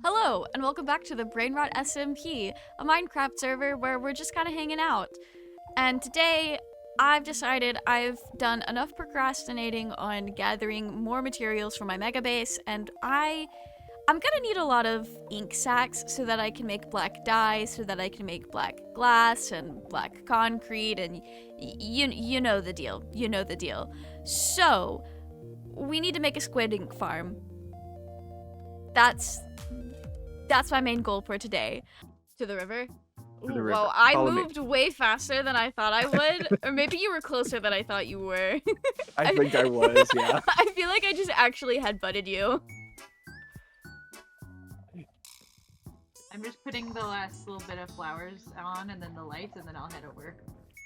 Hello, and welcome back to the Brainrot SMP, a Minecraft server where we're just kind of hanging out. And today, I've decided I've done enough procrastinating on gathering more materials for my mega base, and I'm gonna need a lot of ink sacks so that I can make black dye, so that I can make black glass and black concrete, and you know the deal. You know the deal. So, we need to make a squid ink farm. That's my main goal for today. To the river? To the river. Whoa, I Follow me. moved way faster than I thought I would. Or maybe you were closer than I thought you were. I think I was, yeah. I feel like I just actually headbutted you. I'm just putting the last little bit of flowers on and then the lights and then I'll head over.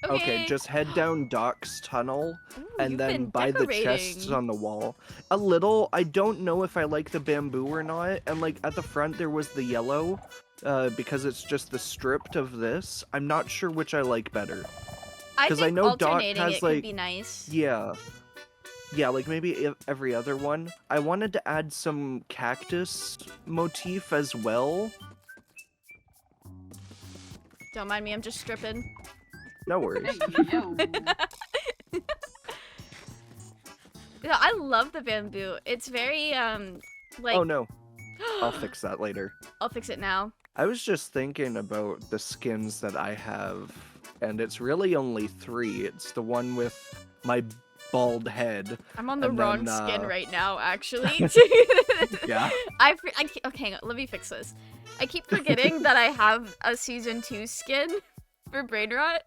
Okay, just head down Doc's tunnel Ooh, and you've then been by the chests decorating. on the wall. A little, I don't know if I like the bamboo or not. And like at the front there was the yellow, because it's just the stripped of this. I'm not sure which I like better. I 'Cause think I know Doc alternating has, it could like- be nice. Yeah. Yeah, like maybe every other one. I wanted to add some cactus motif as well. Don't mind me, I'm just stripping. No worries. Hey, yo. Yeah, I love the bamboo. It's very, like... Oh no, I'll fix that later. I'll fix it now. I was just thinking about the skins that I have, and it's really only 3. It's the one with my bald head. I'm on the And wrong then, skin right now, actually. Yeah. Okay, let me fix this. I keep forgetting that I have a season 2 skin for Brainrot.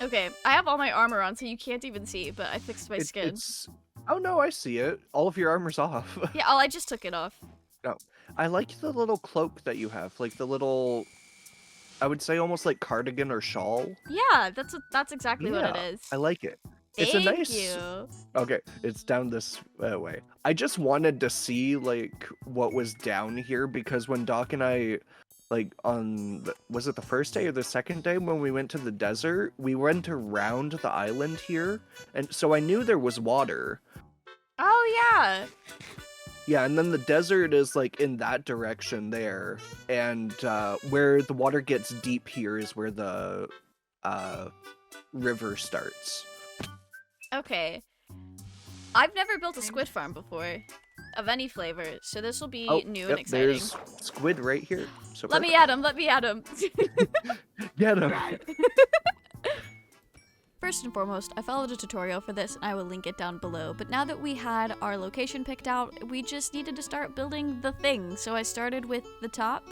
Okay, I have all my armor on, so you can't even see, but I fixed my skin. Oh no, I see it. All of your armor's off. Yeah, I just took it off. I like the little cloak that you have, like the little, I would say almost like cardigan or shawl. Yeah, that's exactly what it Yeah, is. I like it. Thank It's a nice. you. Okay, it's down this way. I just wanted to see like what was down here because when Doc and I, like was it the first day or the second day when we went to the desert, we went around the island here, and so I knew there was water. Oh yeah. Yeah, and then the desert is like in that direction there, and where the water gets deep here is where the river starts. Okay. I've never built a squid farm before, of any flavor, so this will be new and exciting. There's squid right here. So Let me at him. Let me at him. get him. First and foremost, I followed a tutorial for this and I will link it down below, but now that we had our location picked out, we just needed to start building the thing. So I started with the top,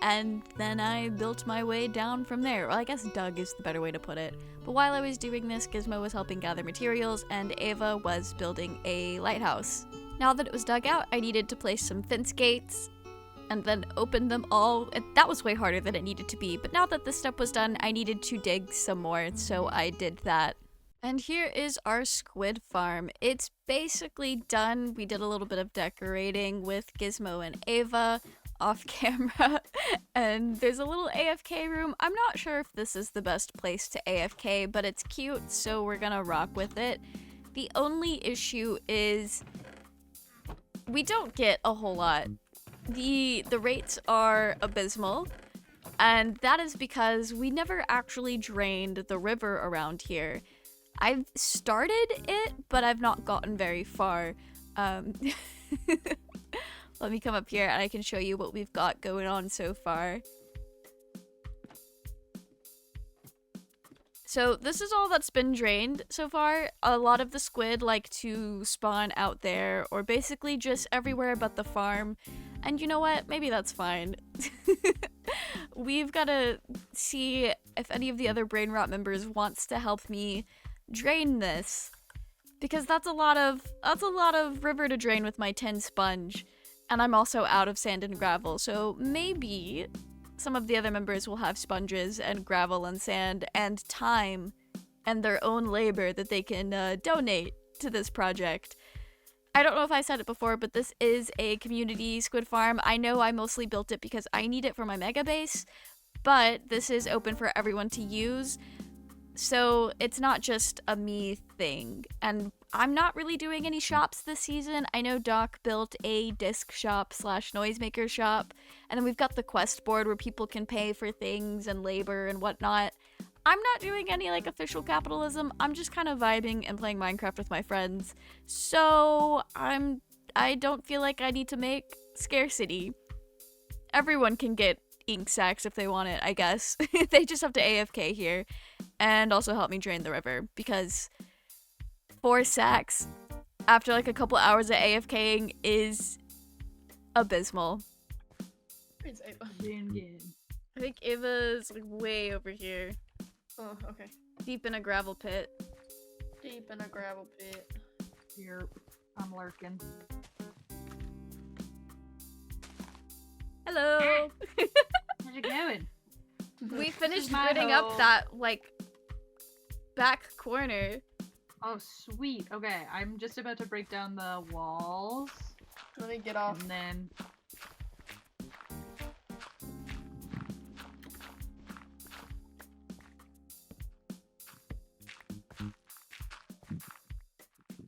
and then I built my way down from there. Well, I guess dug is the better way to put it. But while I was doing this, Gizmo was helping gather materials and Ava was building a lighthouse. Now that it was dug out, I needed to place some fence gates and then open them all. And that was way harder than it needed to be, but now that this step was done, I needed to dig some more, so I did that. And here is our squid farm. It's basically done. We did a little bit of decorating with Gizmo and Ava off camera, and there's a little AFK room. I'm not sure if this is the best place to AFK, but it's cute, so we're gonna rock with it. The only issue is we don't get a whole lot. The rates are abysmal, and that is because we never actually drained the river around here. I've started it, but I've not gotten very far. Let me come up here and I can show you what we've got going on so far. So this is all that's been drained so far. A lot of the squid like to spawn out there, or basically just everywhere but the farm. And you know what? Maybe that's fine. We've got to see if any of the other Brainrot members wants to help me drain this, because that's a lot of river to drain with my 10 sponge, and I'm also out of sand and gravel. So maybe some of the other members will have sponges and gravel and sand and time and their own labor that they can donate to this project. I don't know if I said it before, but this is a community squid farm. I know I mostly built it because I need it for my mega base, but this is open for everyone to use. So it's not just a me thing. And I'm not really doing any shops this season. I know Doc built a disc shop / noisemaker shop, and then we've got the quest board where people can pay for things and labor and whatnot. I'm not doing any like official capitalism. I'm just kind of vibing and playing Minecraft with my friends. So I don't feel like I need to make scarcity. Everyone can get ink sacks if they want it, I guess. They just have to AFK here and also help me drain the river, because 4 sacks after like a couple hours of AFKing is abysmal. Where's Ava? I think Ava's like way over here, Oh, okay. deep in a gravel pit. Deep in a gravel pit. Here, I'm lurking. Hello! How's it going? We finished my gridding up hole. that like back corner. Oh, sweet. Okay, I'm just about to break down the walls, Let me get off. and then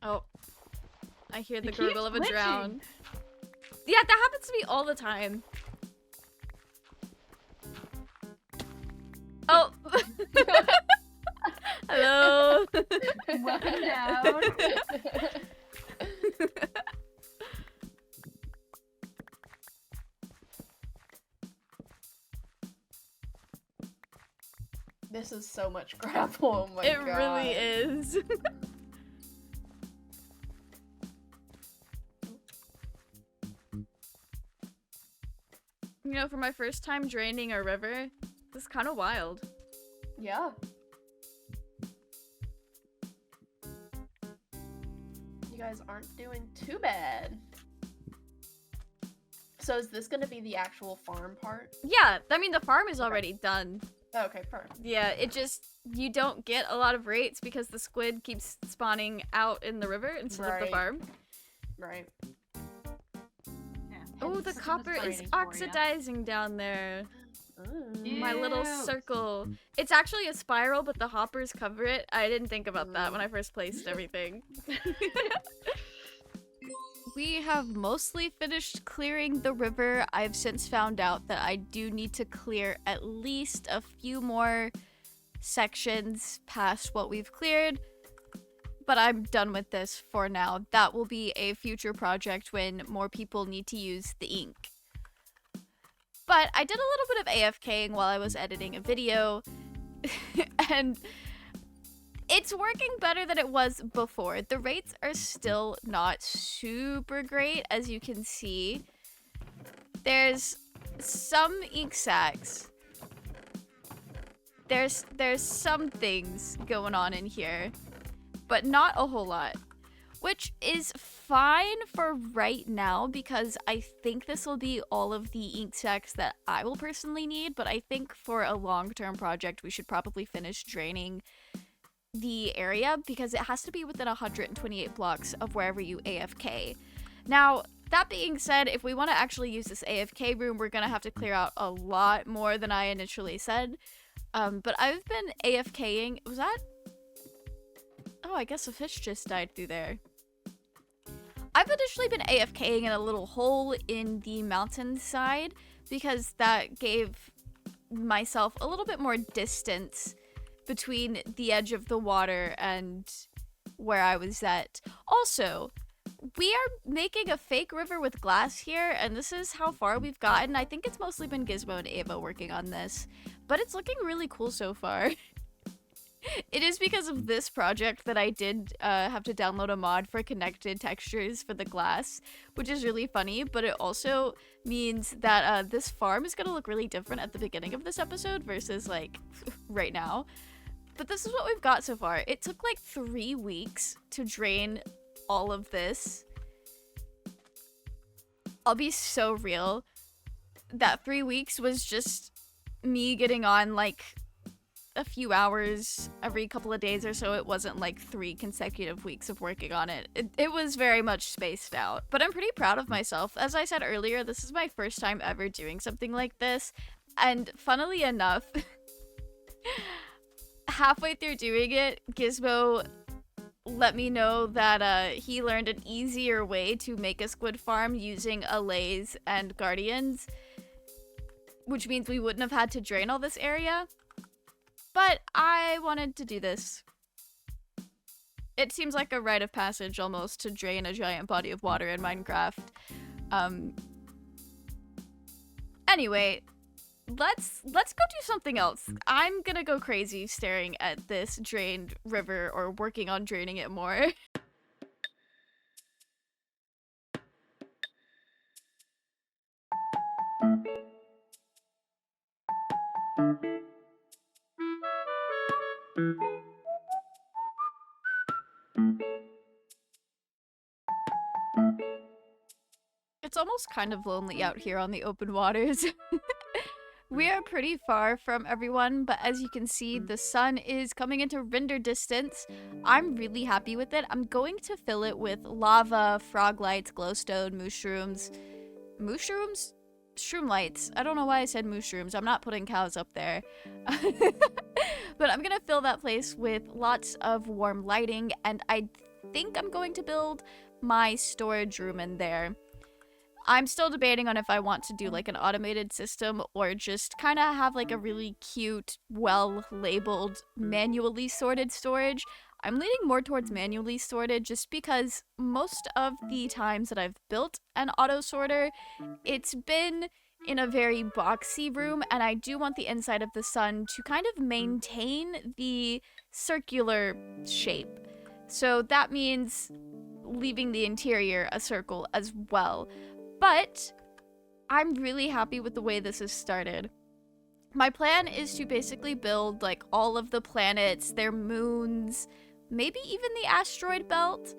Oh, I hear the It gurgle of keeps a glitching. drown. Yeah, that happens to me all the time. Oh! Hello! welcome down. This is so much gravel. Oh my It god. really is. You know, for my first time draining a river, this is kind of wild. Yeah. You guys aren't doing too bad. So is this gonna be the actual farm part? Yeah, I mean, the farm is already done. Oh, okay, perfect. Yeah, it just, you don't get a lot of rates because the squid keeps spawning out in the river instead of the Right. farm. Right. Yeah, Oh, hence the some copper is training for ya. oxidizing down there. Ooh. My little Ew. circle. It's actually a spiral, but the hoppers cover it. I didn't think about that when I first placed everything. We have mostly finished clearing the river. I've since found out that I do need to clear at least a few more sections past what we've cleared. But I'm done with this for now. That will be a future project when more people need to use the ink. But I did a little bit of AFKing while I was editing a video, and it's working better than it was before. The rates are still not super great, as you can see. There's some ink sacks. There's some things going on in here, but not a whole lot. Which is fine for right now, because I think this will be all of the ink sacks that I will personally need, but I think for a long-term project we should probably finish draining the area, because it has to be within 128 blocks of wherever you AFK. Now, that being said, if we want to actually use this AFK room, we're going to have to clear out a lot more than I initially said. But I've been AFKing. Was that? Oh, I guess a fish just died through there. I've initially been AFKing in a little hole in the mountainside because that gave myself a little bit more distance between the edge of the water and where I was at. Also, we are making a fake river with glass here, and this is how far we've gotten. I think it's mostly been Gizmo and Ava working on this, but it's looking really cool so far. It is because of this project that I did have to download a mod for connected textures for the glass, which is really funny, but it also means that this farm is going to look really different at the beginning of this episode versus, like, right now. But this is what we've got so far. It took, like, 3 weeks to drain all of this. I'll be so real. That 3 weeks was just me getting on, like, a few hours every couple of days or so. It wasn't like 3 consecutive weeks of working on it. It was very much spaced out, but I'm pretty proud of myself. As I said earlier, this is my first time ever doing something like this, and funnily enough, halfway through doing it, Gizmo let me know that he learned an easier way to make a squid farm using allays and guardians, which means we wouldn't have had to drain all this area. But I wanted to do this. It seems like a rite of passage almost to drain a giant body of water in Minecraft. Anyway, let's go do something else. I'm gonna go crazy staring at this drained river or working on draining it more. It's almost kind of lonely out here on the open waters. We are pretty far from everyone, but as you can see, the sun is coming into render distance. I'm really happy with it. I'm going to fill it with lava, frog lights, glowstone, mushrooms. Mushrooms? Shroom lights. I don't know why I said mushrooms. I'm not putting cows up there. But I'm gonna fill that place with lots of warm lighting, and I think I'm going to build my storage room in there. I'm still debating on if I want to do like an automated system or just kind of have like a really cute, well-labeled, manually sorted storage. I'm leaning more towards manually sorted just because most of the times that I've built an auto sorter, it's been in a very boxy room, and I do want the inside of the sun to kind of maintain the circular shape. So that means leaving the interior a circle as well. But I'm really happy with the way this has started. My plan is to basically build like all of the planets, their moons, maybe even the asteroid belt.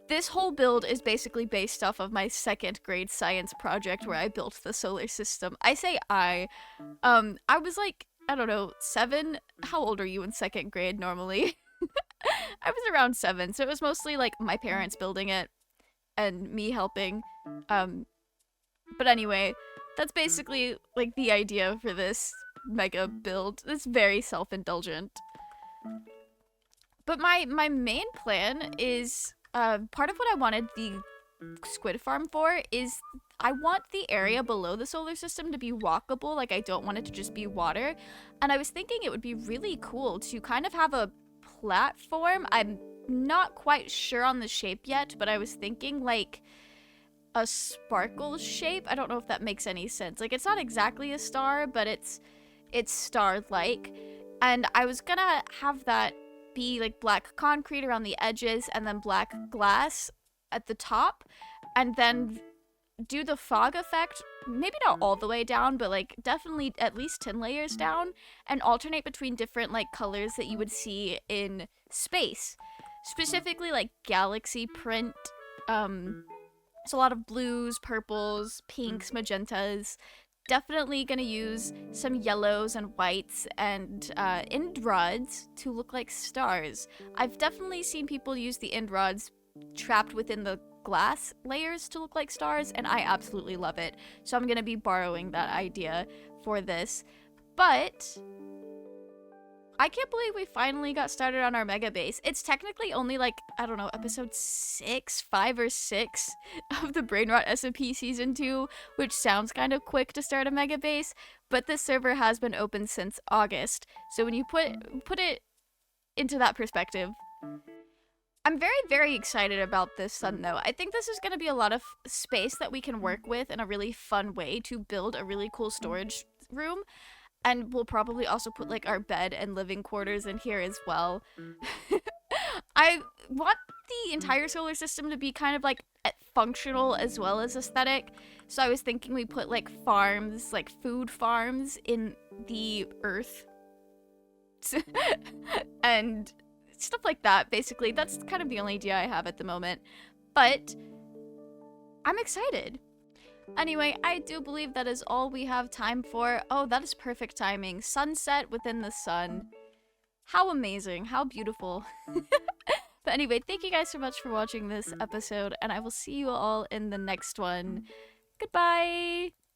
This whole build is basically based off of my 2nd grade science project where I built the solar system. I say I was like, I don't know, 7? How old are you in 2nd grade normally? I was around 7, so it was mostly like my parents building it and me helping. But anyway, that's basically like the idea for this mega build. It's very self-indulgent. But my main plan is, part of what I wanted the squid farm for is I want the area below the solar system to be walkable. Like, I don't want it to just be water. And I was thinking it would be really cool to kind of have a platform. I'm not quite sure on the shape yet, but I was thinking like a sparkle shape. I don't know if that makes any sense. Like, it's not exactly a star, but it's star-like. And I was gonna have that be like black concrete around the edges and then black glass at the top, and then do the fog effect, maybe not all the way down, but like definitely at least 10 layers down, and alternate between different like colors that you would see in space. Specifically like galaxy print, so a lot of blues, purples, pinks, magentas. Definitely gonna use some yellows and whites and end rods to look like stars. I've definitely seen people use the end rods trapped within the glass layers to look like stars, and I absolutely love it. So I'm gonna be borrowing that idea for this. But I can't believe we finally got started on our mega base. It's technically only like, I don't know, episode 5 or 6 of the Brainrot SMP season 2, which sounds kind of quick to start a mega base, but this server has been open since August. So when you put it into that perspective, I'm very, very excited about this sun though. I think this is going to be a lot of space that we can work with in a really fun way to build a really cool storage room. And we'll probably also put like our bed and living quarters in here as well. I want the entire solar system to be kind of like functional as well as aesthetic. So I was thinking we put like farms, like food farms in the earth. And stuff like that, basically. That's kind of the only idea I have at the moment. But I'm excited. Anyway, I do believe that is all we have time for. Oh, that is perfect timing. Sunset within the sun. How amazing. How beautiful. But anyway, thank you guys so much for watching this episode, and I will see you all in the next one. Goodbye!